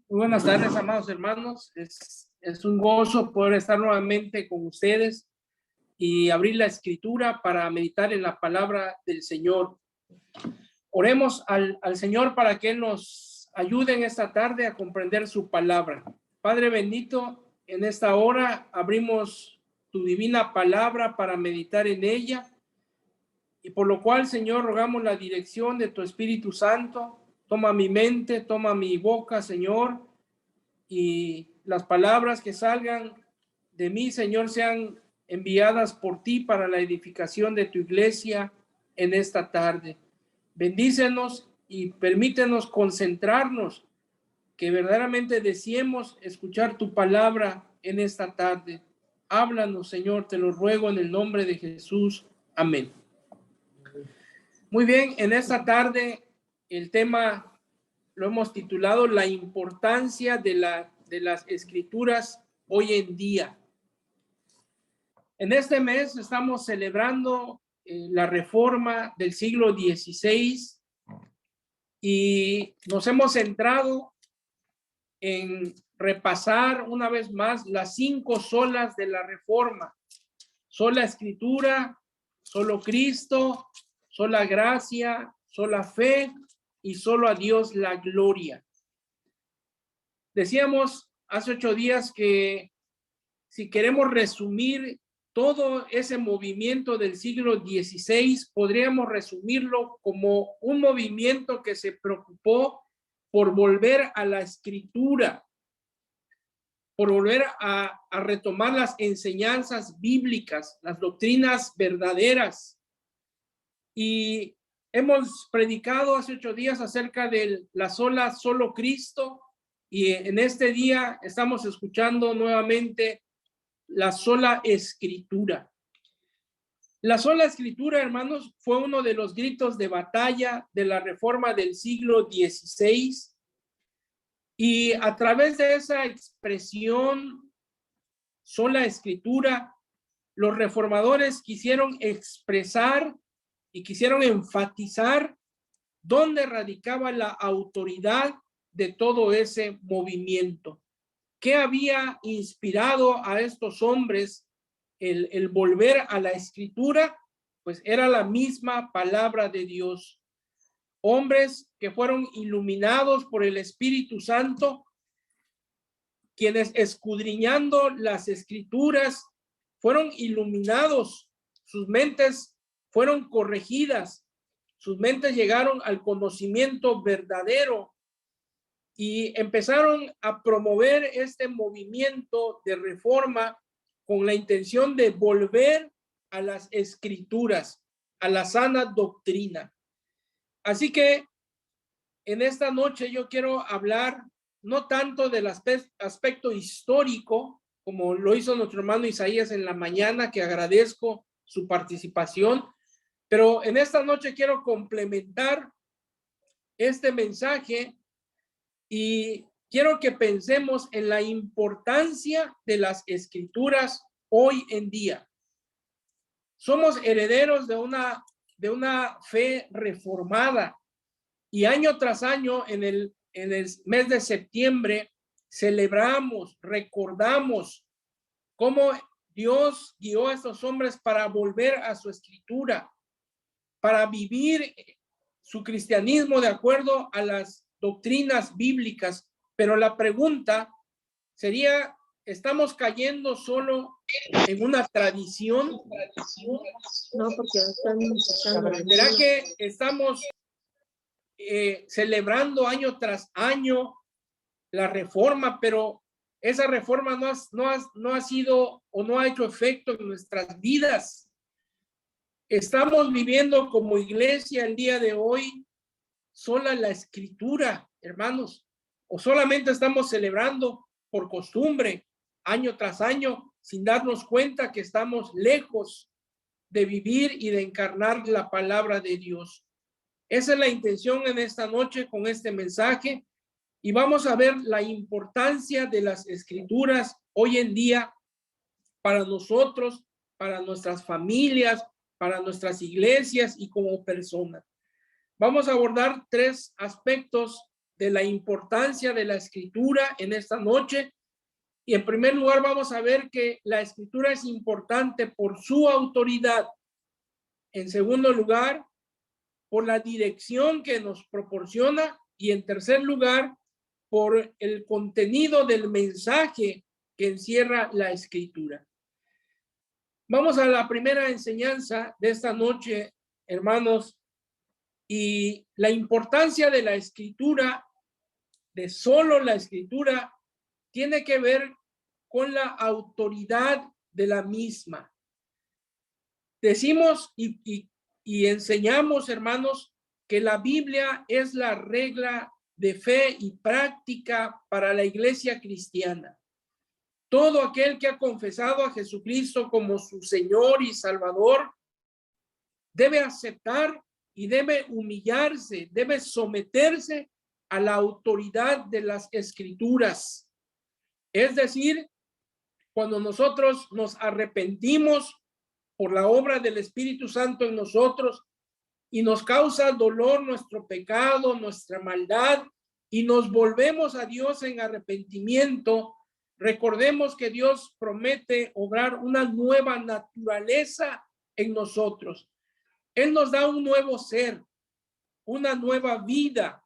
Muy buenas tardes, amados hermanos. Es un gozo poder estar nuevamente con ustedes y abrir la escritura para meditar en la palabra del Señor. Oremos al Señor para que Él nos ayude en esta tarde a comprender su palabra. Padre bendito, en esta hora abrimos tu divina palabra para meditar en ella, y por lo cual, Señor, rogamos la dirección de tu Espíritu Santo. Toma mi mente, toma mi boca, Señor, y las palabras que salgan de mí, Señor, sean enviadas por ti para la edificación de tu iglesia en esta tarde. Bendícenos y permítenos concentrarnos, que verdaderamente deseemos escuchar tu palabra en esta tarde. Háblanos, Señor, te lo ruego en el nombre de Jesús. Amén. Muy bien, en esta tarde el tema lo hemos titulado La importancia de las escrituras hoy en día. En este mes estamos celebrando la reforma del siglo XVI y nos hemos centrado en repasar una vez más las 5 solas de la reforma: sola escritura, solo Cristo, sola gracia, sola fe y solo a Dios la gloria. Decíamos hace 8 días que si queremos resumir todo ese movimiento del siglo XVI, podríamos resumirlo como un movimiento que se preocupó por volver a la escritura, por volver a retomar las enseñanzas bíblicas, las doctrinas verdaderas. Y hemos predicado hace 8 días acerca de la solo Cristo, y en este día estamos escuchando nuevamente la sola escritura. La sola escritura, hermanos, fue uno de los gritos de batalla de la reforma del siglo XVI, y a través de esa expresión, sola escritura, los reformadores quisieron expresar y quisieron enfatizar dónde radicaba la autoridad de todo ese movimiento. ¿Qué había inspirado a estos hombres el volver a la escritura? Pues era la misma palabra de Dios. Hombres que fueron iluminados por el Espíritu Santo, quienes escudriñando las escrituras fueron iluminados, sus mentes fueron corregidas, sus mentes llegaron al conocimiento verdadero y empezaron a promover este movimiento de reforma con la intención de volver a las escrituras, a la sana doctrina. Así que en esta noche yo quiero hablar no tanto del aspecto histórico, como lo hizo nuestro hermano Isaías en la mañana, que agradezco su participación, pero en esta noche quiero complementar este mensaje y quiero que pensemos en la importancia de las escrituras hoy en día. Somos herederos de una fe reformada, y año tras año en el mes de septiembre celebramos, recordamos cómo Dios guió a estos hombres para volver a su escritura, para vivir su cristianismo de acuerdo a las doctrinas bíblicas. Pero la pregunta sería, ¿estamos cayendo solo en una tradición? No, porque están escuchando. ¿Será que estamos celebrando año tras año la reforma, pero esa reforma no ha sido o no ha hecho efecto en nuestras vidas? Estamos viviendo como iglesia el día de hoy sola la escritura, hermanos, o solamente estamos celebrando por costumbre año tras año sin darnos cuenta que estamos lejos de vivir y de encarnar la palabra de Dios. Esa es la intención en esta noche con este mensaje, y vamos a ver la importancia de las escrituras hoy en día para nosotros, para nuestras familias, para nuestras iglesias y como personas. Vamos a abordar 3 aspectos de la importancia de la escritura en esta noche. Y en primer lugar vamos a ver que la escritura es importante por su autoridad. En segundo lugar, por la dirección que nos proporciona. Y en tercer lugar, por el contenido del mensaje que encierra la escritura. Vamos a la primera enseñanza de esta noche, hermanos, y la importancia de la escritura, de solo la escritura, tiene que ver con la autoridad de la misma. Decimos y enseñamos, hermanos, que la Biblia es la regla de fe y práctica para la iglesia cristiana. Todo aquel que ha confesado a Jesucristo como su Señor y Salvador debe aceptar y debe humillarse, debe someterse a la autoridad de las Escrituras. Es decir, cuando nosotros nos arrepentimos por la obra del Espíritu Santo en nosotros y nos causa dolor nuestro pecado, nuestra maldad, y nos volvemos a Dios en arrepentimiento, recordemos que Dios promete obrar una nueva naturaleza en nosotros. Él nos da un nuevo ser, una nueva vida,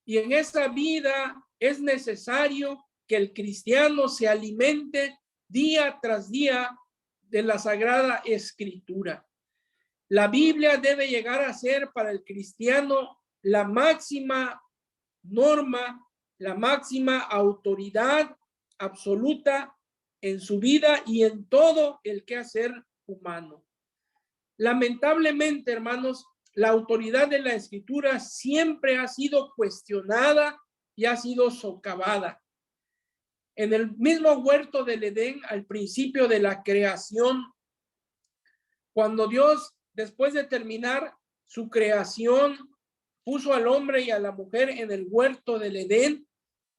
y en esa vida es necesario que el cristiano se alimente día tras día de la Sagrada Escritura. La Biblia debe llegar a ser para el cristiano la máxima norma, la máxima autoridad absoluta en su vida y en todo el quehacer humano. Lamentablemente, hermanos, la autoridad de la Escritura siempre ha sido cuestionada y ha sido socavada. En el mismo huerto del Edén, al principio de la creación, cuando Dios, después de terminar su creación, puso al hombre y a la mujer en el huerto del Edén,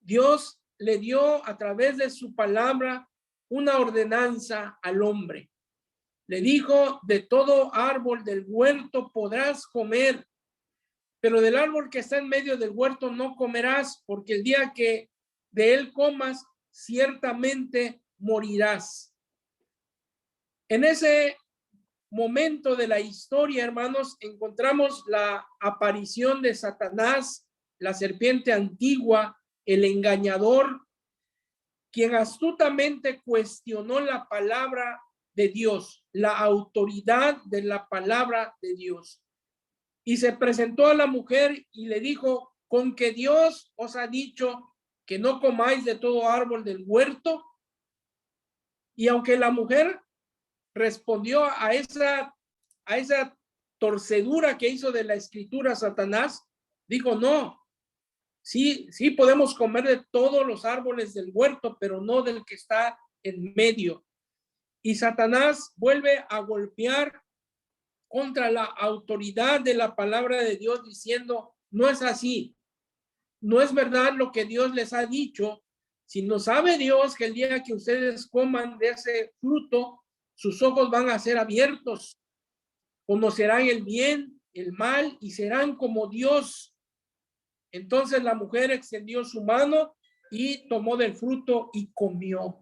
Dios le dio a través de su palabra una ordenanza al hombre. Le dijo: de todo árbol del huerto podrás comer, pero del árbol que está en medio del huerto no comerás, porque el día que de él comas, ciertamente morirás. En ese momento de la historia, hermanos, encontramos la aparición de Satanás, la serpiente antigua, el engañador, quien astutamente cuestionó la palabra de Dios, la autoridad de la palabra de Dios. Y se presentó a la mujer y le dijo: ¿con que Dios os ha dicho que no comáis de todo árbol del huerto? Y aunque la mujer respondió a esa torcedura que hizo de la escritura Satanás, dijo: no, sí podemos comer de todos los árboles del huerto, pero no del que está en medio. Y Satanás vuelve a golpear contra la autoridad de la palabra de Dios, diciendo: no es así, no es verdad lo que Dios les ha dicho, sino sabe Dios que el día que ustedes coman de ese fruto, sus ojos van a ser abiertos, conocerán el bien, el mal, y serán como Dios. Entonces la mujer extendió su mano y tomó del fruto y comió.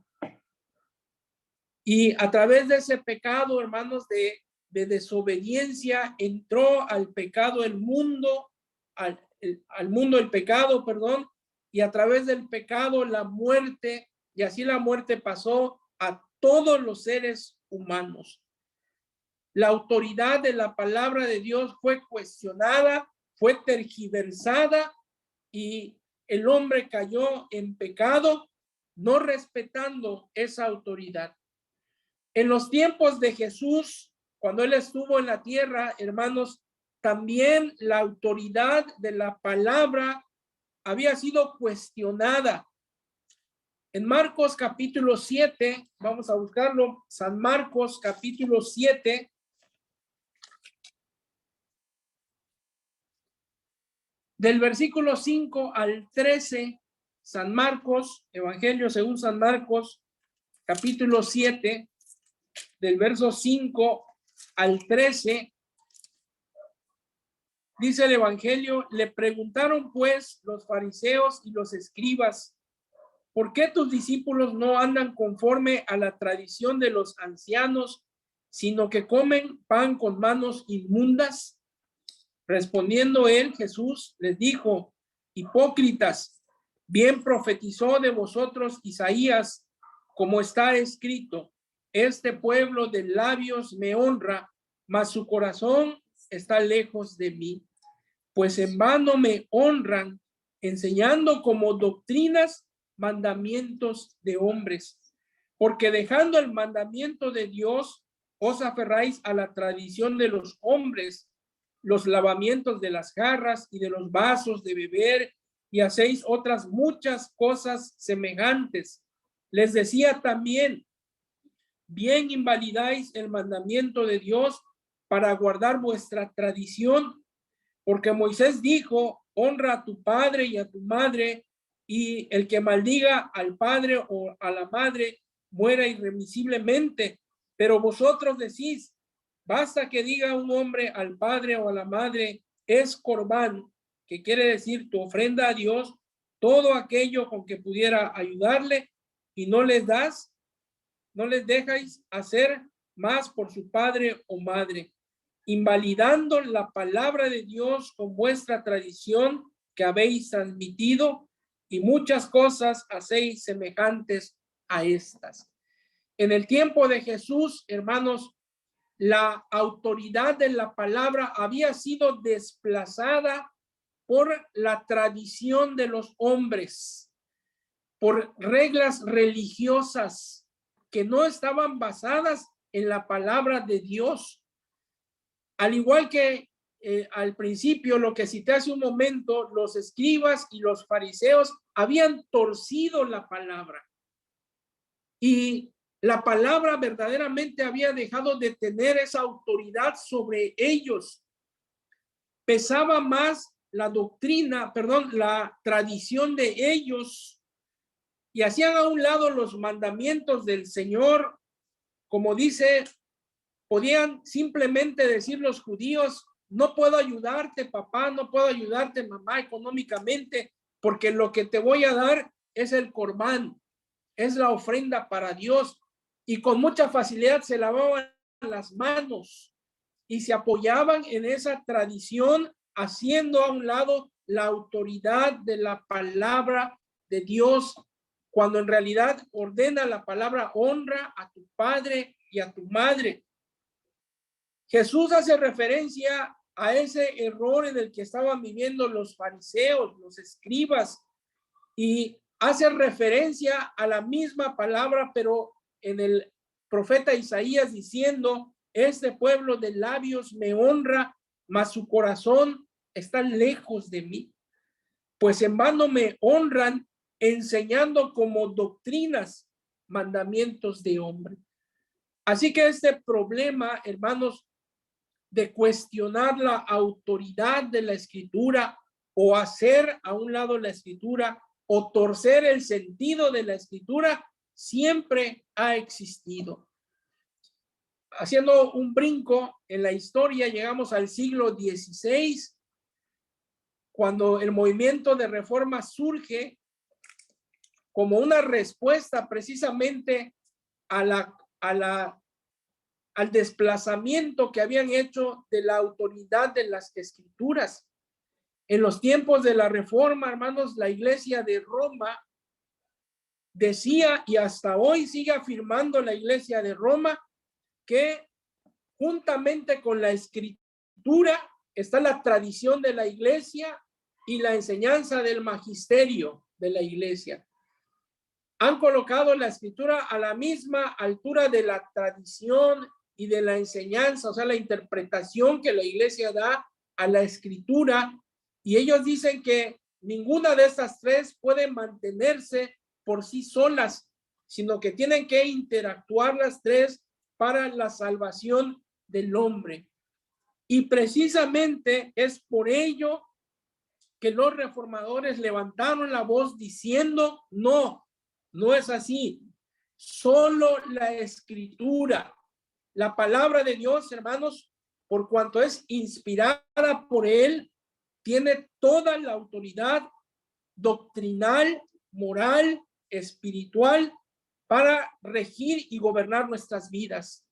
Y a través de ese pecado, hermanos, de desobediencia, entró al pecado el mundo, al mundo el pecado, perdón, y a través del pecado la muerte, y así la muerte pasó a todos los seres humanos. La autoridad de la palabra de Dios fue cuestionada, fue tergiversada, y el hombre cayó en pecado, no respetando esa autoridad. En los tiempos de Jesús, cuando él estuvo en la tierra, hermanos, también la autoridad de la palabra había sido cuestionada. En Marcos capítulo 7, vamos a buscarlo, San Marcos capítulo 7, del versículo 5 al 13, San Marcos, Evangelio según San Marcos, capítulo 7, del verso 5 al 13, Dice el Evangelio, le preguntaron pues los fariseos y los escribas, ¿por qué tus discípulos no andan conforme a la tradición de los ancianos, sino que comen pan con manos inmundas? Respondiendo él, Jesús les dijo, hipócritas, bien profetizó de vosotros Isaías, como está escrito, este pueblo de labios me honra, mas su corazón está lejos de mí. Pues en vano me honran, enseñando como doctrinas mandamientos de hombres, porque dejando el mandamiento de Dios, os aferráis a la tradición de los hombres, los lavamientos de las jarras y de los vasos de beber, y hacéis otras muchas cosas semejantes. Les decía también, bien invalidáis el mandamiento de Dios para guardar vuestra tradición, porque Moisés dijo, honra a tu padre y a tu madre, y el que maldiga al padre o a la madre muera irremisiblemente. Pero vosotros decís, basta que diga un hombre al padre o a la madre, es corbán, que quiere decir tu ofrenda a Dios, todo aquello con que pudiera ayudarle, y no les das, no les dejáis hacer más por su padre o madre, invalidando la palabra de Dios con vuestra tradición que habéis transmitido, y muchas cosas hacéis semejantes a estas. En el tiempo de Jesús, hermanos, la autoridad de la palabra había sido desplazada por la tradición de los hombres, por reglas religiosas que no estaban basadas en la palabra de Dios. Al igual que al principio, lo que cité hace un momento, los escribas y los fariseos habían torcido la palabra. Y la palabra verdaderamente había dejado de tener esa autoridad sobre ellos. Pesaba más la doctrina, la tradición de ellos, y hacían a un lado los mandamientos del Señor. Como dice, podían simplemente decir los judíos, no puedo ayudarte, papá, no puedo ayudarte, mamá, económicamente, porque lo que te voy a dar es el corbán, es la ofrenda para Dios. Y con mucha facilidad se lavaban las manos y se apoyaban en esa tradición, haciendo a un lado la autoridad de la palabra de Dios, cuando en realidad ordena la palabra, honra a tu padre y a tu madre. Jesús hace referencia a ese error en el que estaban viviendo los fariseos, los escribas, y hace referencia a la misma palabra, pero en el profeta Isaías, diciendo, este pueblo de labios me honra, mas su corazón está lejos de mí. Pues en vano me honran, enseñando como doctrinas mandamientos de hombre. Así que este problema, hermanos, de cuestionar la autoridad de la escritura, o hacer a un lado la escritura, o torcer el sentido de la escritura, siempre ha existido. Haciendo un brinco en la historia, llegamos al siglo XVI, cuando el movimiento de reforma surge como una respuesta precisamente al desplazamiento que habían hecho de la autoridad de las escrituras. En los tiempos de la reforma, hermanos, la iglesia de Roma decía, y hasta hoy sigue afirmando la iglesia de Roma, que juntamente con la escritura está la tradición de la iglesia y la enseñanza del magisterio de la iglesia. Han colocado la escritura a la misma altura de la tradición y de la enseñanza, o sea, la interpretación que la iglesia da a la escritura, y ellos dicen que ninguna de estas tres puede mantenerse por sí solas, sino que tienen que interactuar las tres para la salvación del hombre. Y precisamente es por ello que los reformadores levantaron la voz diciendo, no, no es así. Solo la escritura, la palabra de Dios, hermanos, por cuanto es inspirada por él, tiene toda la autoridad doctrinal, moral, espiritual para regir y gobernar nuestras vidas.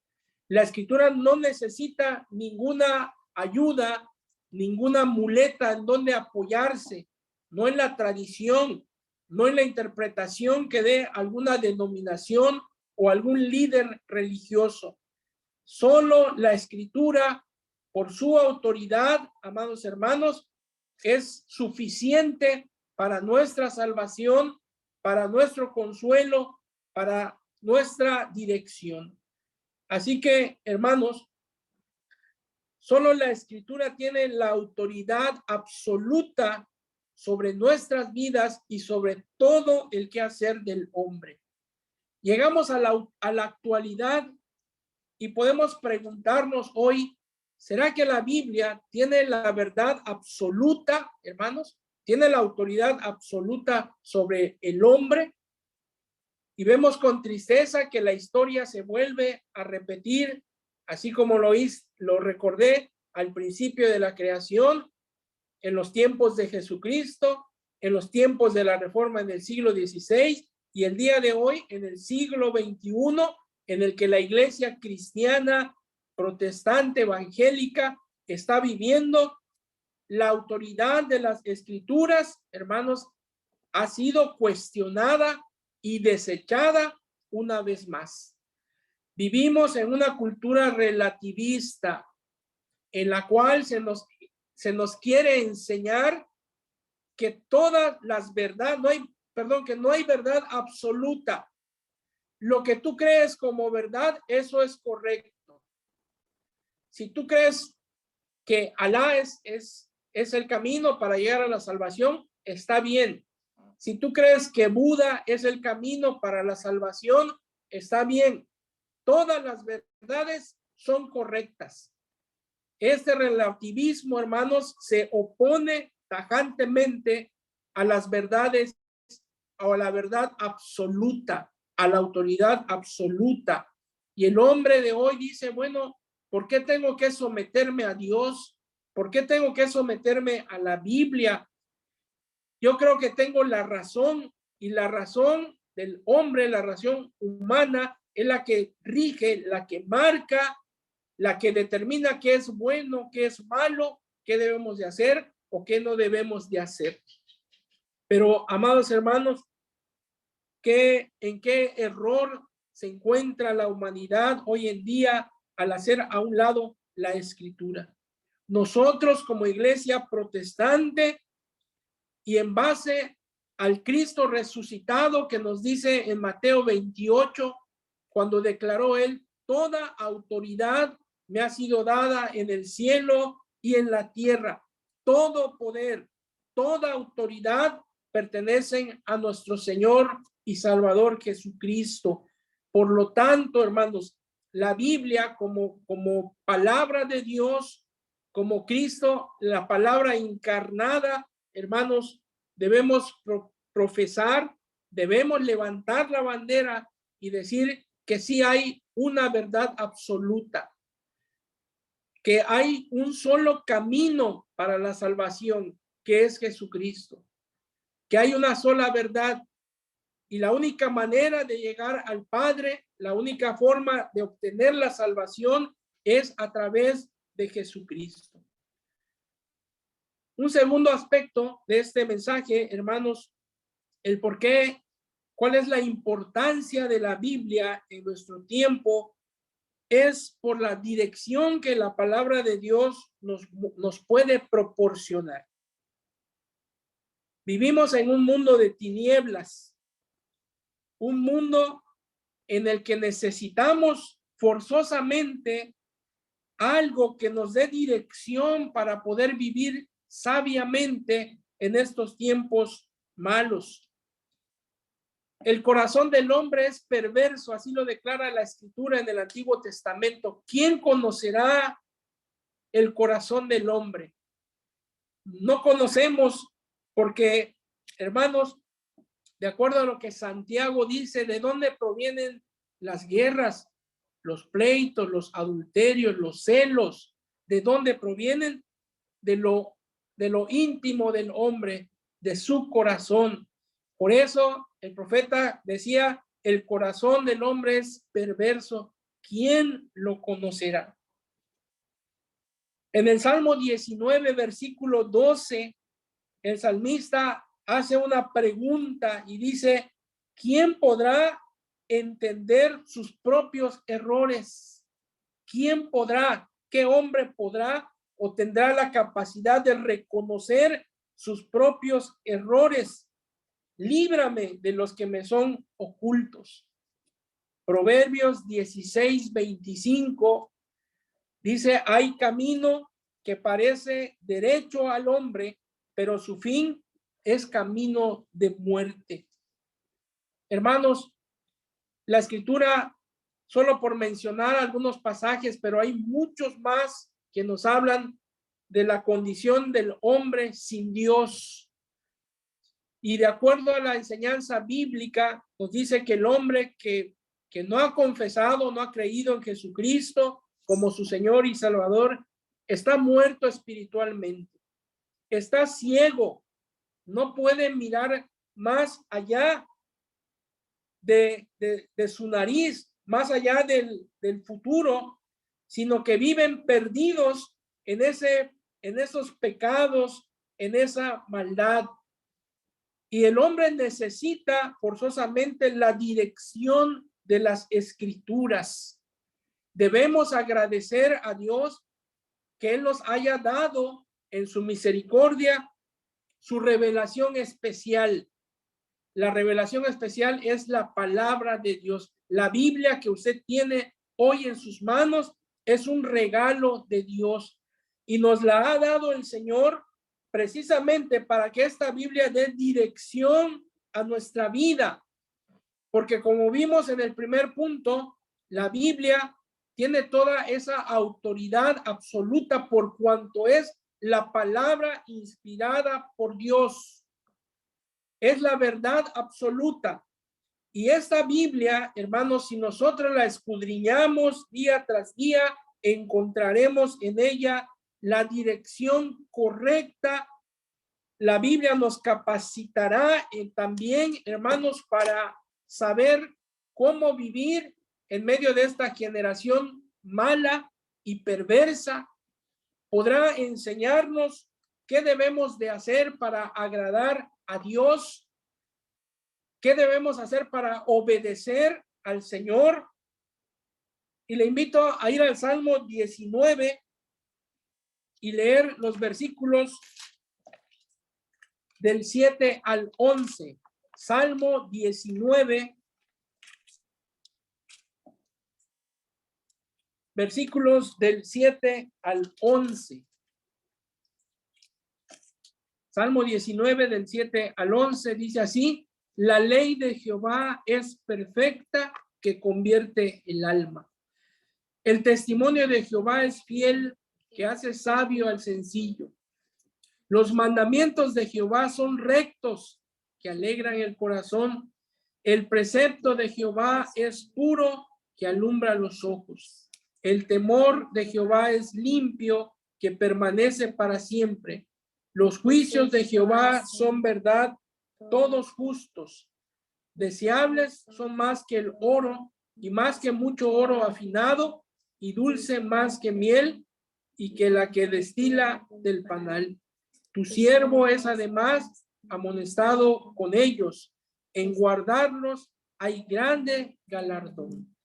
La Escritura no necesita ninguna ayuda, ninguna muleta en donde apoyarse, no en la tradición, no en la interpretación que dé alguna denominación o algún líder religioso. Solo la Escritura, por su autoridad, amados hermanos, es suficiente para nuestra salvación, para nuestro consuelo, para nuestra dirección. Así que, hermanos, solo la Escritura tiene la autoridad absoluta sobre nuestras vidas y sobre todo el quehacer del hombre. Llegamos a la actualidad y podemos preguntarnos hoy, ¿será que la Biblia tiene la verdad absoluta, hermanos? ¿Tiene la autoridad absoluta sobre el hombre? Y vemos con tristeza que la historia se vuelve a repetir, así como lo recordé al principio de la creación, en los tiempos de Jesucristo, en los tiempos de la Reforma en el siglo XVI y el día de hoy en el siglo XXI, en el que la iglesia cristiana, protestante, evangélica, está viviendo. La autoridad de las Escrituras, hermanos, ha sido cuestionada y desechada una vez más. Vivimos en una cultura relativista en la cual se nos quiere enseñar que todas las verdades, que no hay verdad absoluta. Lo que tú crees como verdad, eso es correcto. Si tú crees que Alá es el camino para llegar a la salvación, está bien. Si tú crees que Buda es el camino para la salvación, está bien. Todas las verdades son correctas. Este relativismo, hermanos, se opone tajantemente a las verdades o a la verdad absoluta, a la autoridad absoluta. Y el hombre de hoy dice, bueno, ¿por qué tengo que someterme a Dios? ¿Por qué tengo que someterme a la Biblia? Yo creo que tengo la razón, y la razón del hombre, la razón humana, es la que rige, la que marca, la que determina qué es bueno, qué es malo, qué debemos de hacer o qué no debemos de hacer. Pero, amados hermanos, ¿en qué error se encuentra la humanidad hoy en día al hacer a un lado la Escritura? Nosotros como iglesia protestante y en base al Cristo resucitado que nos dice en Mateo 28, cuando declaró él, toda autoridad me ha sido dada en el cielo y en la tierra. Todo poder, toda autoridad pertenecen a nuestro Señor y Salvador Jesucristo. Por lo tanto, hermanos, la Biblia como palabra de Dios, como Cristo, la palabra encarnada, hermanos, debemos profesar, debemos levantar la bandera y decir que sí hay una verdad absoluta, que hay un solo camino para la salvación, que es Jesucristo, que hay una sola verdad y la única manera de llegar al Padre, la única forma de obtener la salvación es a través de Jesucristo. Un segundo aspecto de este mensaje, hermanos, el por qué, cuál es la importancia de la Biblia en nuestro tiempo, es por la dirección que la palabra de Dios nos puede proporcionar. Vivimos en un mundo de tinieblas, un mundo en el que necesitamos forzosamente algo que nos dé dirección para poder vivir sabiamente en estos tiempos malos. El corazón del hombre es perverso, así lo declara la Escritura en el Antiguo Testamento. ¿Quién conocerá el corazón del hombre? No conocemos porque, hermanos, de acuerdo a lo que Santiago dice, ¿de dónde provienen las guerras, los pleitos, los adulterios, los celos? ¿De dónde provienen? De de lo íntimo del hombre, de su corazón. Por eso el profeta decía, el corazón del hombre es perverso. ¿Quién lo conocerá? En el Salmo 19, versículo 12, el salmista hace una pregunta y dice, ¿quién podrá entender sus propios errores? ¿Quién podrá? ¿Qué hombre podrá o tendrá la capacidad de reconocer sus propios errores? Líbrame de los que me son ocultos. Proverbios 16, 25 dice, hay camino que parece derecho al hombre, pero su fin es camino de muerte. Hermanos, la escritura, solo por mencionar algunos pasajes, pero hay muchos más que nos hablan de la condición del hombre sin Dios. Y de acuerdo a la enseñanza bíblica, nos dice que el hombre que no ha confesado, no ha creído en Jesucristo como su Señor y Salvador, está muerto espiritualmente, está ciego, no puede mirar más allá de su nariz, más allá del futuro, sino que viven perdidos en esos pecados, en esa maldad. Y el hombre necesita forzosamente la dirección de las escrituras. Debemos agradecer a Dios que Él nos haya dado en su misericordia su revelación especial. La revelación especial es la palabra de Dios. La Biblia que usted tiene hoy en sus manos es un regalo de Dios y nos la ha dado el Señor precisamente para que esta Biblia dé dirección a nuestra vida. Porque como vimos en el primer punto, la Biblia tiene toda esa autoridad absoluta por cuanto es la palabra inspirada por Dios. Es la verdad absoluta. Y esta Biblia, hermanos, si nosotros la escudriñamos día tras día, encontraremos en ella la dirección correcta. La Biblia nos capacitará también, hermanos, para saber cómo vivir en medio de esta generación mala y perversa. Podrá enseñarnos qué debemos de hacer para agradar a Dios, qué debemos hacer para obedecer al Señor. Y le invito a ir al Salmo 19 y leer los versículos del 7 al 11. Salmo 19, versículos del 7 al 11. Salmo 19 del 7 al 11 dice así: la ley de Jehová es perfecta, que convierte el alma. El testimonio de Jehová es fiel, que hace sabio al sencillo. Los mandamientos de Jehová son rectos, que alegran el corazón. El precepto de Jehová es puro, que alumbra los ojos. El temor de Jehová es limpio, que permanece para siempre. Los juicios de Jehová son verdad, todos justos. Deseables son más que el oro, y más que mucho oro afinado, y dulce más que miel, y que la que destila del panal. Tu siervo es además amonestado con ellos. En guardarlos hay grande galardón.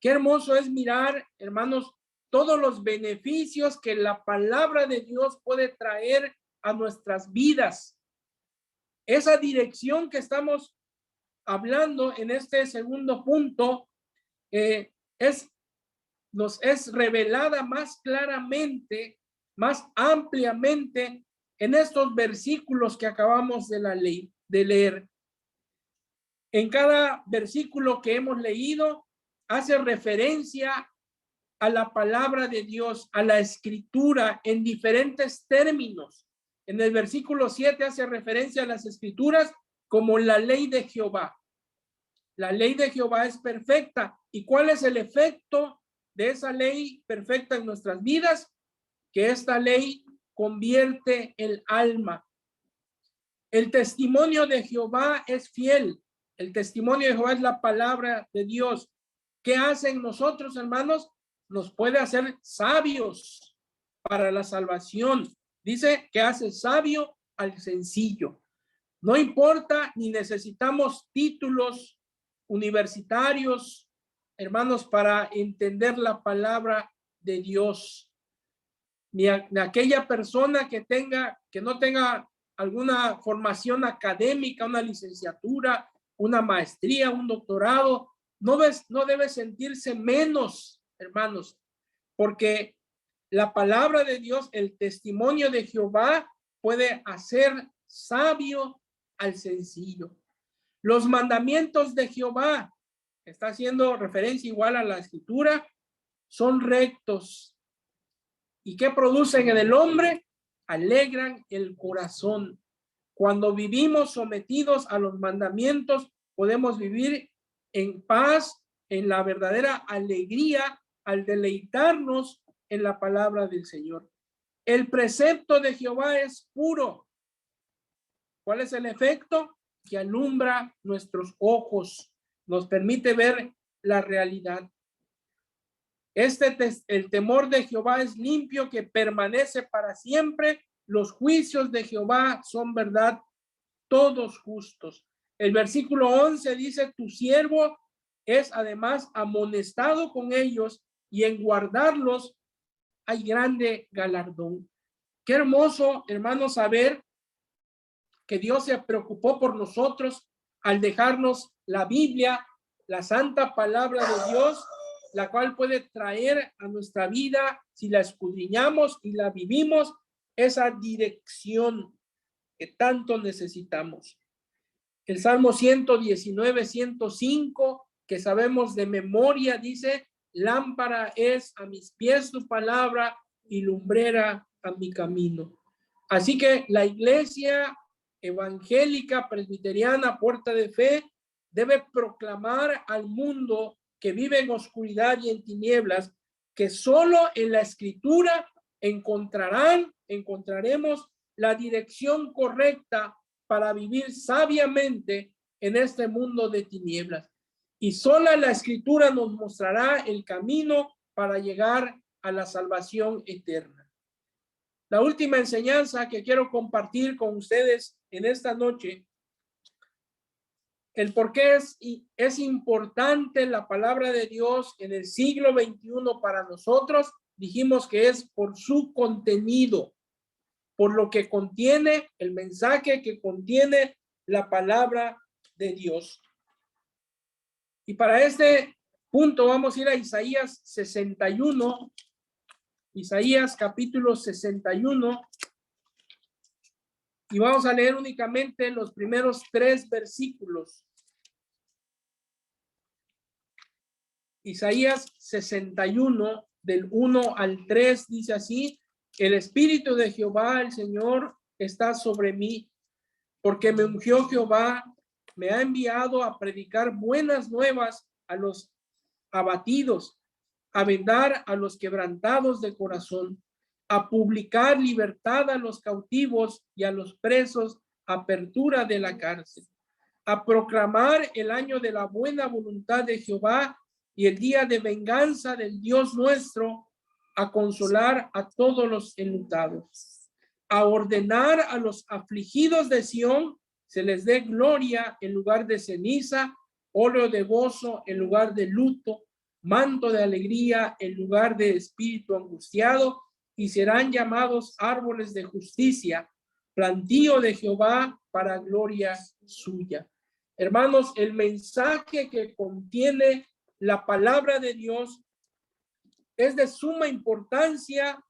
Qué hermoso es mirar, hermanos, todos los beneficios que la palabra de Dios puede traer a nuestras vidas. Esa dirección que estamos hablando en este segundo punto nos es revelada más claramente, más ampliamente en estos versículos que acabamos de leer. En cada versículo que hemos leído hace referencia a la palabra de Dios, a la escritura en diferentes términos. En el versículo 7 hace referencia a las escrituras como la ley de Jehová. La ley de Jehová es perfecta. ¿Y cuál es el efecto de esa ley perfecta en nuestras vidas? Que esta ley convierte el alma. El testimonio de Jehová es fiel. El testimonio de Jehová es la palabra de Dios. ¿Qué hacen nosotros, hermanos? Nos puede hacer sabios para la salvación. Dice que hace sabio al sencillo. No importa ni necesitamos títulos universitarios, hermanos, para entender la palabra de Dios. Ni aquella persona que no tenga alguna formación académica, una licenciatura, una maestría, un doctorado, no debe sentirse menos, hermanos, porque la palabra de Dios, el testimonio de Jehová, puede hacer sabio al sencillo. Los mandamientos de Jehová, está haciendo referencia igual a la escritura, son rectos. ¿Y qué producen en el hombre? Alegran el corazón. Cuando vivimos sometidos a los mandamientos, podemos vivir en paz, en la verdadera alegría, al deleitarnos en la palabra del Señor. El precepto de Jehová es puro. ¿Cuál es el efecto? Que alumbra nuestros ojos, nos permite ver la realidad. El temor de Jehová es limpio, que permanece para siempre. Los juicios de Jehová son verdad, todos justos. El versículo 11 dice: tu siervo es además amonestado con ellos, y en guardarlos hay grande galardón. Qué hermoso, hermanos, saber que Dios se preocupó por nosotros al dejarnos la Biblia, la santa palabra de Dios, la cual puede traer a nuestra vida, si la escudriñamos y la vivimos, esa dirección que tanto necesitamos. El Salmo 119, 105, que sabemos de memoria, dice: lámpara es a mis pies tu palabra y lumbrera a mi camino. Así que la iglesia evangélica presbiteriana Puerta de Fe debe proclamar al mundo que vive en oscuridad y en tinieblas que solo en la escritura encontraremos la dirección correcta para vivir sabiamente en este mundo de tinieblas. Y sola la escritura nos mostrará el camino para llegar a la salvación eterna. La última enseñanza que quiero compartir con ustedes en esta noche, el por qué es importante la palabra de Dios en el siglo XXI para nosotros. Dijimos que es por su contenido, por lo que contiene, el mensaje que contiene la palabra de Dios. Y para este punto vamos a ir a Isaías 61, Isaías capítulo 61, y vamos a leer únicamente los primeros 3 versículos. Isaías 61, del 1 al 3, dice así: el Espíritu de Jehová, el Señor, está sobre mí, porque me ungió Jehová, me ha enviado a predicar buenas nuevas a los abatidos, a vendar a los quebrantados de corazón, a publicar libertad a los cautivos y a los presos, apertura de la cárcel, a proclamar el año de la buena voluntad de Jehová y el día de venganza del Dios nuestro, a consolar a todos los enlutados, a ordenar a los afligidos de Sión se les dé gloria en lugar de ceniza, óleo de gozo en lugar de luto, manto de alegría en lugar de espíritu angustiado, y serán llamados árboles de justicia, plantío de Jehová para gloria suya. Hermanos, el mensaje que contiene la palabra de Dios es de suma importancia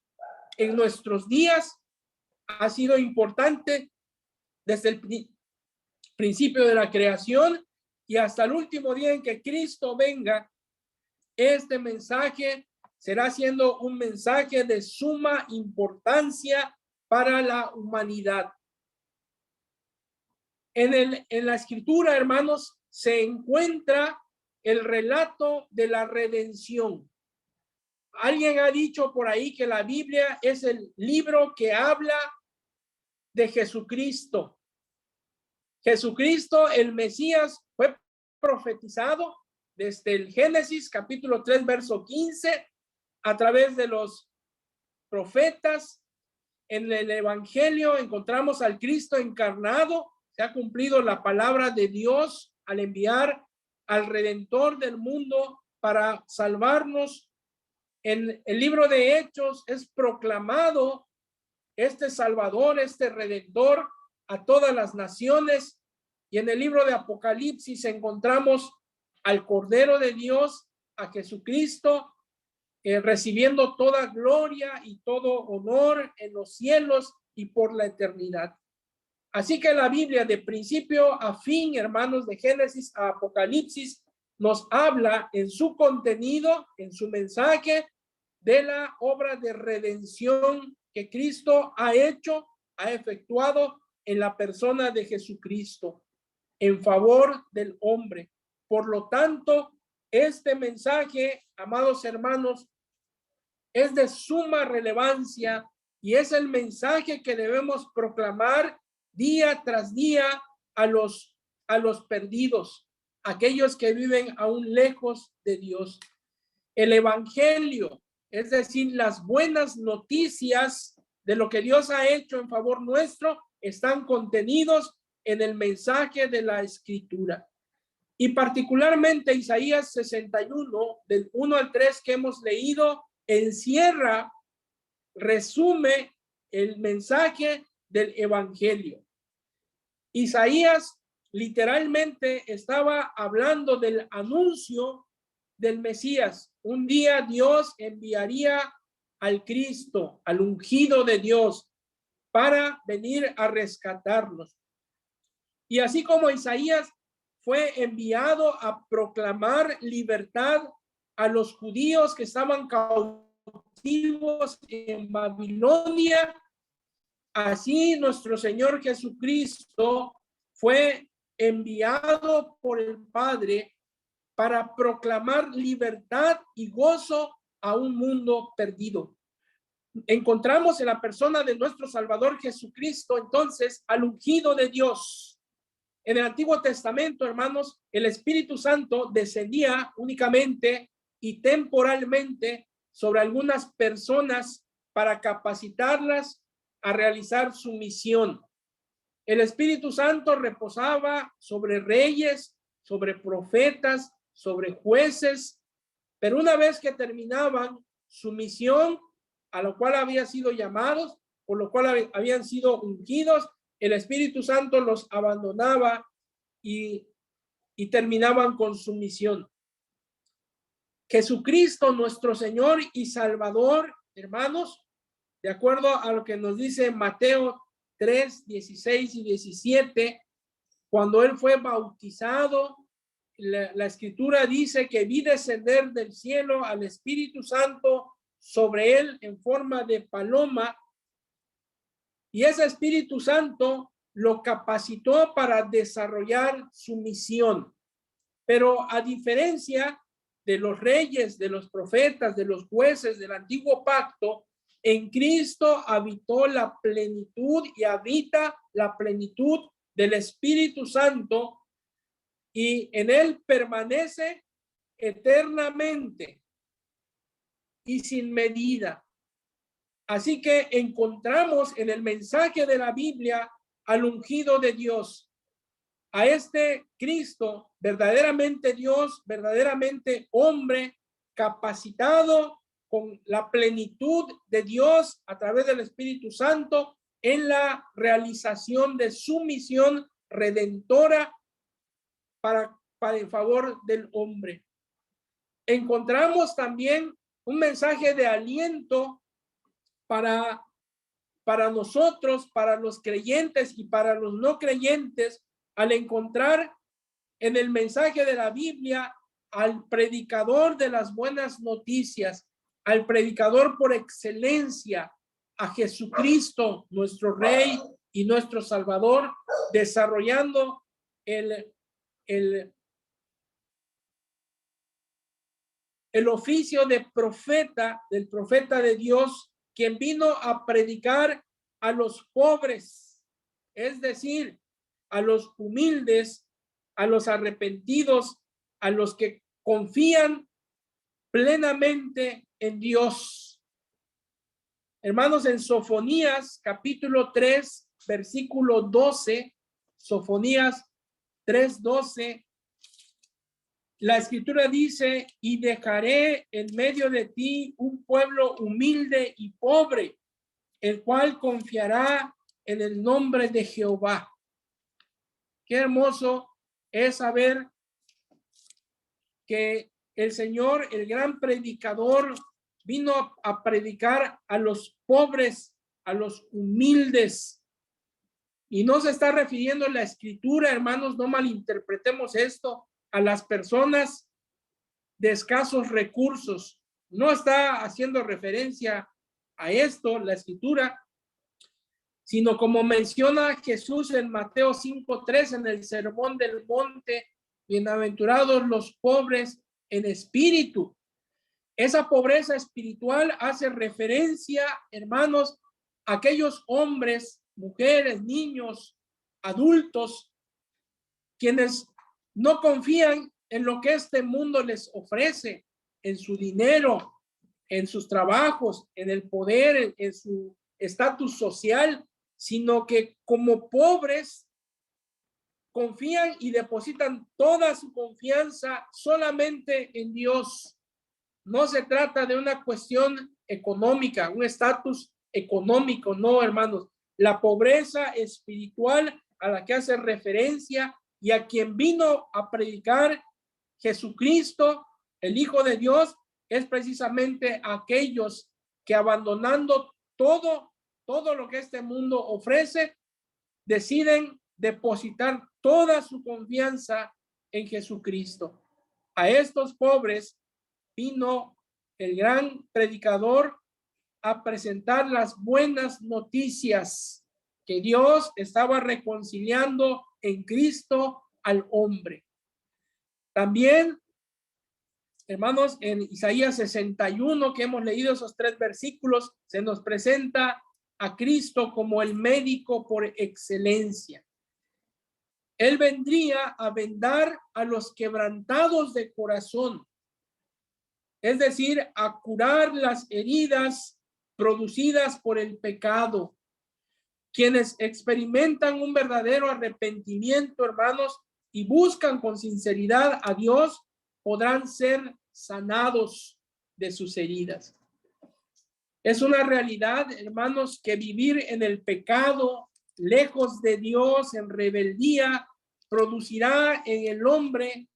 en nuestros días. Ha sido importante desde el principio de la creación y hasta el último día en que Cristo venga. Este mensaje será siendo un mensaje de suma importancia para la humanidad. En la escritura, hermanos, se encuentra el relato de la redención. Alguien ha dicho por ahí que la Biblia es el libro que habla de Jesucristo. Jesucristo, el Mesías, fue profetizado desde el Génesis capítulo 3, verso 15, a través de los profetas. En el Evangelio encontramos al Cristo encarnado. Se ha cumplido la palabra de Dios al enviar al Redentor del mundo para salvarnos. En el libro de Hechos es proclamado este Salvador, este Redentor a todas las naciones. Y en el libro de Apocalipsis encontramos al Cordero de Dios, a Jesucristo, recibiendo toda gloria y todo honor en los cielos y por la eternidad. Así que la Biblia, de principio a fin, hermanos, de Génesis a Apocalipsis, nos habla en su contenido, en su mensaje, de la obra de redención que Cristo ha hecho, ha efectuado en la persona de Jesucristo, en favor del hombre. Por lo tanto, este mensaje, amados hermanos, es de suma relevancia y es el mensaje que debemos proclamar día tras día a los perdidos, aquellos que viven aún lejos de Dios. El evangelio, es decir, las buenas noticias de lo que Dios ha hecho en favor nuestro, están contenidos en el mensaje de la Escritura. Y particularmente Isaías 61, del 1 al 3 que hemos leído, encierra, resume el mensaje del evangelio. Isaías literalmente estaba hablando del anuncio del Mesías. Un día Dios enviaría al Cristo, al ungido de Dios, para venir a rescatarnos. Y así como Isaías fue enviado a proclamar libertad a los judíos que estaban cautivos en Babilonia, así nuestro Señor Jesucristo fue enviado por el Padre para proclamar libertad y gozo a un mundo perdido. Encontramos en la persona de nuestro Salvador Jesucristo, entonces, al ungido de Dios. En el Antiguo Testamento, hermanos, el Espíritu Santo descendía únicamente y temporalmente sobre algunas personas para capacitarlas a realizar su misión. El Espíritu Santo reposaba sobre reyes, sobre profetas, sobre jueces, pero una vez que terminaban su misión, a lo cual habían sido llamados, por lo cual habían sido ungidos, el Espíritu Santo los abandonaba y terminaban con su misión. Jesucristo, nuestro Señor y Salvador, hermanos, de acuerdo a lo que nos dice Mateo 3, 16 y 17, cuando él fue bautizado, la Escritura dice que vi descender del cielo al Espíritu Santo sobre él en forma de paloma, y ese Espíritu Santo lo capacitó para desarrollar su misión. Pero a diferencia de los reyes, de los profetas, de los jueces del antiguo pacto, en Cristo habitó la plenitud y habita la plenitud del Espíritu Santo, y en él permanece eternamente y sin medida. Así que encontramos en el mensaje de la Biblia al ungido de Dios, a este Cristo, verdaderamente Dios, verdaderamente hombre, capacitado con la plenitud de Dios a través del Espíritu Santo en la realización de su misión redentora para en favor del hombre. Encontramos también un mensaje de aliento para nosotros, para los creyentes y para los no creyentes, al encontrar en el mensaje de la Biblia al predicador de las buenas noticias, al predicador por excelencia, a Jesucristo, nuestro Rey y nuestro Salvador, desarrollando el oficio de profeta, del profeta de Dios, quien vino a predicar a los pobres, es decir, a los humildes, a los arrepentidos, a los que confían plenamente en Dios. Hermanos, en Sofonías capítulo 3, versículo 12, Sofonías 3:12, la escritura dice: y dejaré en medio de ti un pueblo humilde y pobre, el cual confiará en el nombre de Jehová. Qué hermoso es saber que el Señor, el gran predicador, vino a predicar a los pobres, a los humildes. Y no se está refiriendo a la escritura, hermanos, no malinterpretemos esto, a las personas de escasos recursos. No está haciendo referencia a esto la escritura, sino como menciona Jesús en Mateo 5:3 en el Sermón del Monte: bienaventurados los pobres en espíritu. Esa pobreza espiritual hace referencia, hermanos, a aquellos hombres, mujeres, niños, adultos, quienes no confían en lo que este mundo les ofrece, en su dinero, en sus trabajos, en el poder, en su estatus social, sino que como pobres confían y depositan toda su confianza solamente en Dios. No se trata de una cuestión económica, un estatus económico, no, hermanos. La pobreza espiritual a la que hace referencia y a quien vino a predicar Jesucristo, el Hijo de Dios, es precisamente aquellos que, abandonando todo lo que este mundo ofrece, deciden depositar toda su confianza en Jesucristo. A estos pobres vino el gran predicador a presentar las buenas noticias, que Dios estaba reconciliando en Cristo al hombre. También, hermanos, en Isaías 61, que hemos leído esos 3 versículos, se nos presenta a Cristo como el médico por excelencia. Él vendría a vendar a los quebrantados de corazón, es decir, a curar las heridas producidas por el pecado. Quienes experimentan un verdadero arrepentimiento, hermanos, y buscan con sinceridad a Dios, podrán ser sanados de sus heridas. Es una realidad, hermanos, que vivir en el pecado, lejos de Dios, en rebeldía, producirá en el hombre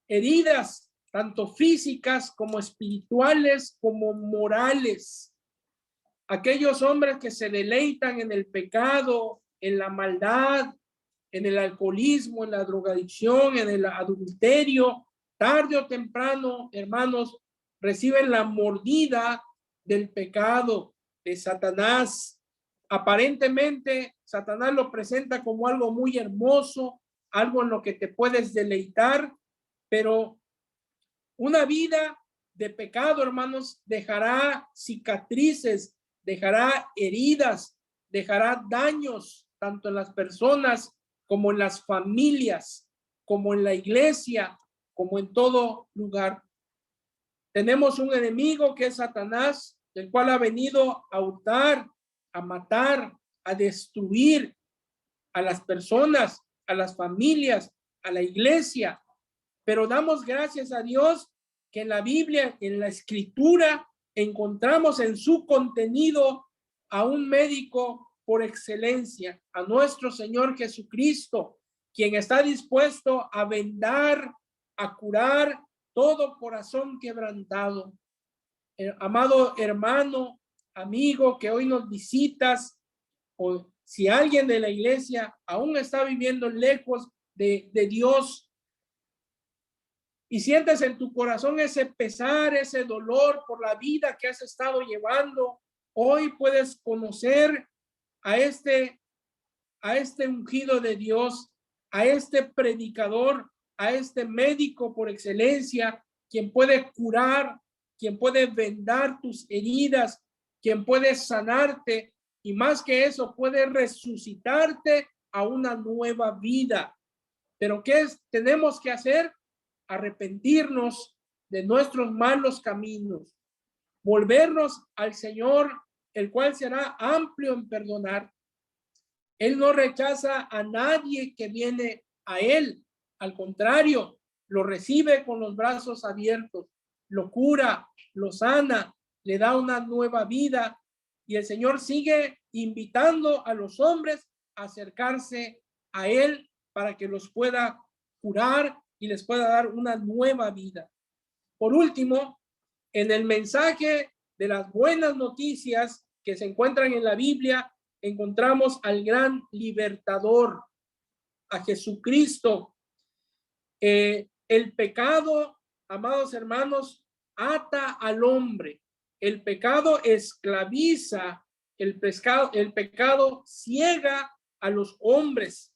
heridas, tanto físicas como espirituales, como morales. Aquellos hombres que se deleitan en el pecado, en la maldad, en el alcoholismo, en la drogadicción, en el adulterio, tarde o temprano, hermanos, reciben la mordida del pecado de Satanás. Aparentemente, Satanás lo presenta como algo muy hermoso, algo en lo que te puedes deleitar, pero una vida de pecado, hermanos, dejará cicatrices, dejará heridas, dejará daños, tanto en las personas como en las familias, como en la iglesia, como en todo lugar. Tenemos un enemigo que es Satanás, el cual ha venido a hurtar, a matar, a destruir a las personas, a las familias, a la iglesia. Pero damos gracias a Dios que en la Biblia, en la Escritura, encontramos en su contenido a un médico por excelencia, a nuestro Señor Jesucristo, quien está dispuesto a vendar, a curar todo corazón quebrantado. Amado hermano, amigo, que hoy nos visitas, o si alguien de la iglesia aún está viviendo lejos de Dios y sientes en tu corazón ese pesar, ese dolor por la vida que has estado llevando, hoy puedes conocer a este ungido de Dios, a este predicador, a este médico por excelencia, quien puede curar, quien puede vendar tus heridas, quien puede sanarte y más que eso puede resucitarte a una nueva vida. Pero ¿qué tenemos que hacer? Arrepentirnos de nuestros malos caminos, volvernos al Señor, el cual será amplio en perdonar. Él no rechaza a nadie que viene a Él. Al contrario, lo recibe con los brazos abiertos, lo cura, lo sana, le da una nueva vida. Y el Señor sigue invitando a los hombres a acercarse a Él para que los pueda curar y les pueda dar una nueva vida. Por último, en el mensaje de las buenas noticias que se encuentran en la Biblia, encontramos al gran libertador, a Jesucristo. El pecado, amados hermanos, ata al hombre. El pecado esclaviza, el pecado ciega a los hombres.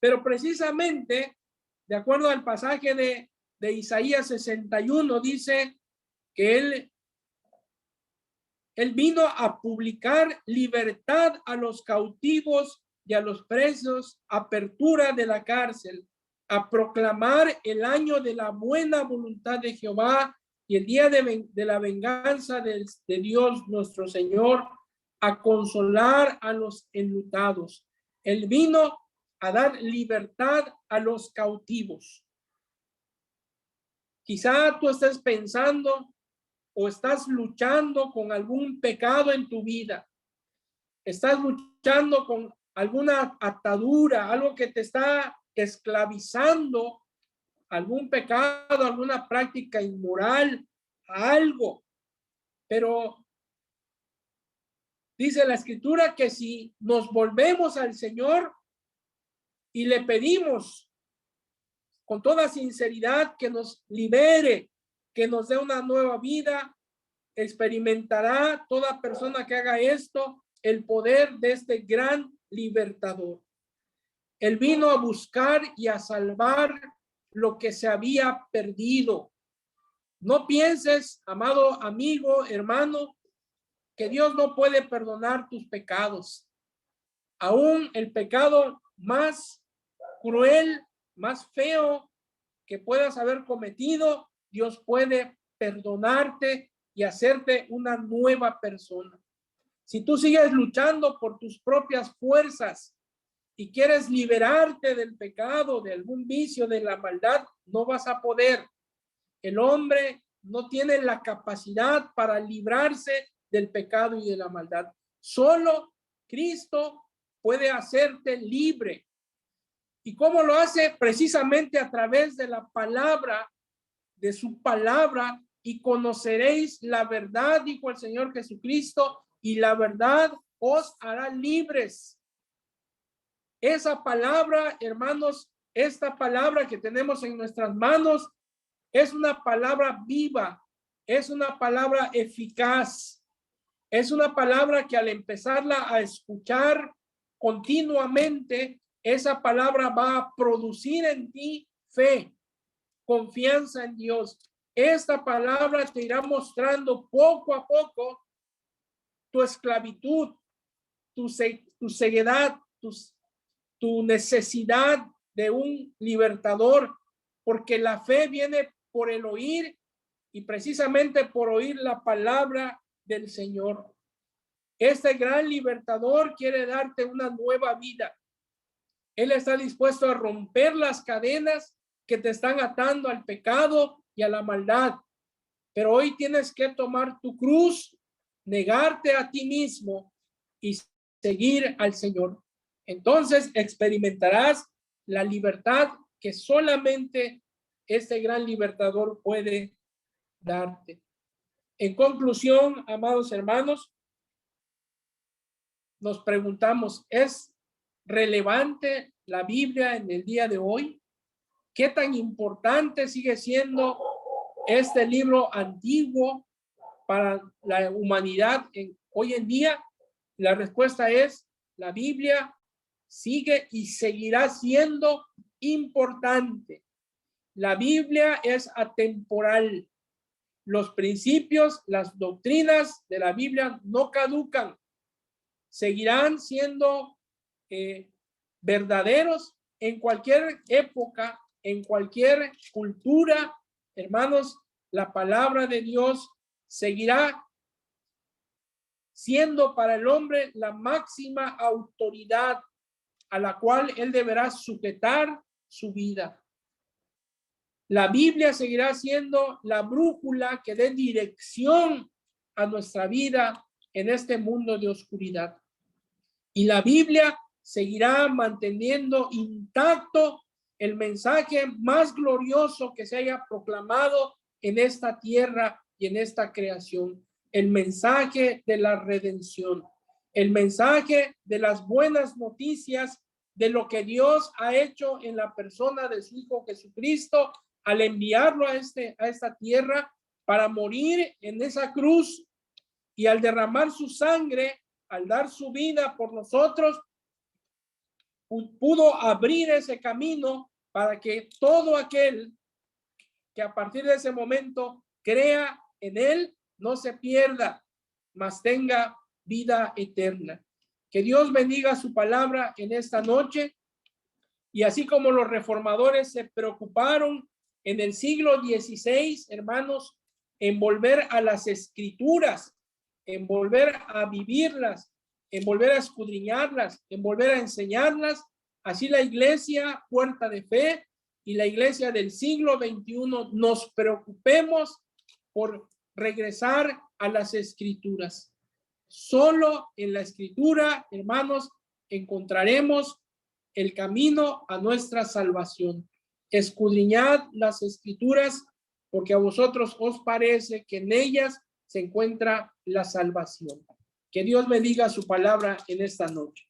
Pero precisamente, de acuerdo al pasaje de Isaías 61, dice que él vino a publicar libertad a los cautivos y a los presos, apertura de la cárcel, a proclamar el año de la buena voluntad de Jehová y el día de la venganza de Dios nuestro Señor, a consolar a los enlutados. Él vino a dar libertad a los cautivos. Quizá tú estés pensando o estás luchando con algún pecado en tu vida. Estás luchando con alguna atadura, algo que te está esclavizando, algún pecado, alguna práctica inmoral, algo. Pero dice la Escritura que si nos volvemos al Señor y le pedimos con toda sinceridad que nos libere, que nos dé una nueva vida, experimentará toda persona que haga esto el poder de este gran libertador. Él vino a buscar y a salvar lo que se había perdido. No pienses, amado amigo, hermano, que Dios no puede perdonar tus pecados. Aún el pecado más cruel, más feo que puedas haber cometido, Dios puede perdonarte y hacerte una nueva persona. Si tú sigues luchando por tus propias fuerzas y quieres liberarte del pecado, de algún vicio, de la maldad, no vas a poder. El hombre no tiene la capacidad para librarse del pecado y de la maldad. Solo Cristo puede hacerte libre. ¿Y cómo lo hace? Precisamente a través de la palabra, de su palabra, y conoceréis la verdad, dijo el Señor Jesucristo, y la verdad os hará libres. Esa palabra, hermanos, esta palabra que tenemos en nuestras manos es una palabra viva, es una palabra eficaz, es una palabra que al empezarla a escuchar continuamente, esa palabra va a producir en ti fe, confianza en Dios. Esta palabra te irá mostrando poco a poco tu esclavitud, tu ceguedad, tu necesidad de un libertador, porque la fe viene por el oír y precisamente por oír la palabra del Señor. Este gran libertador quiere darte una nueva vida. Él está dispuesto a romper las cadenas que te están atando al pecado y a la maldad. Pero hoy tienes que tomar tu cruz, negarte a ti mismo y seguir al Señor. Entonces experimentarás la libertad que solamente este gran libertador puede darte. En conclusión, amados hermanos, nos preguntamos, ¿es relevante la Biblia en el día de hoy? ¿Qué tan importante sigue siendo este libro antiguo para la humanidad hoy en día? La respuesta es, la Biblia sigue y seguirá siendo importante. La Biblia es atemporal. Los principios, las doctrinas de la Biblia no caducan. Seguirán siendo verdaderos en cualquier época, en cualquier cultura. Hermanos, la palabra de Dios seguirá siendo para el hombre la máxima autoridad a la cual él deberá sujetar su vida. La Biblia seguirá siendo la brújula que dé dirección a nuestra vida en este mundo de oscuridad. Y la Biblia seguirá manteniendo intacto el mensaje más glorioso que se haya proclamado en esta tierra y en esta creación. El mensaje de la redención. El mensaje de las buenas noticias de lo que Dios ha hecho en la persona de su Hijo Jesucristo al enviarlo a esta tierra para morir en esa cruz y al derramar su sangre, al dar su vida por nosotros, pudo abrir ese camino para que todo aquel que a partir de ese momento crea en él no se pierda, mas tenga vida eterna. Que Dios bendiga su palabra en esta noche. Y así como los reformadores se preocuparon en el siglo XVI, hermanos, en volver a las escrituras, en volver a vivirlas, en volver a escudriñarlas, en volver a enseñarlas, así la iglesia Puerta de Fe y la iglesia del siglo XXI nos preocupemos por regresar a las escrituras. Solo en la escritura, hermanos, encontraremos el camino a nuestra salvación. Escudriñad las escrituras, porque a vosotros os parece que en ellas se encuentra la salvación. Que Dios bendiga su palabra en esta noche.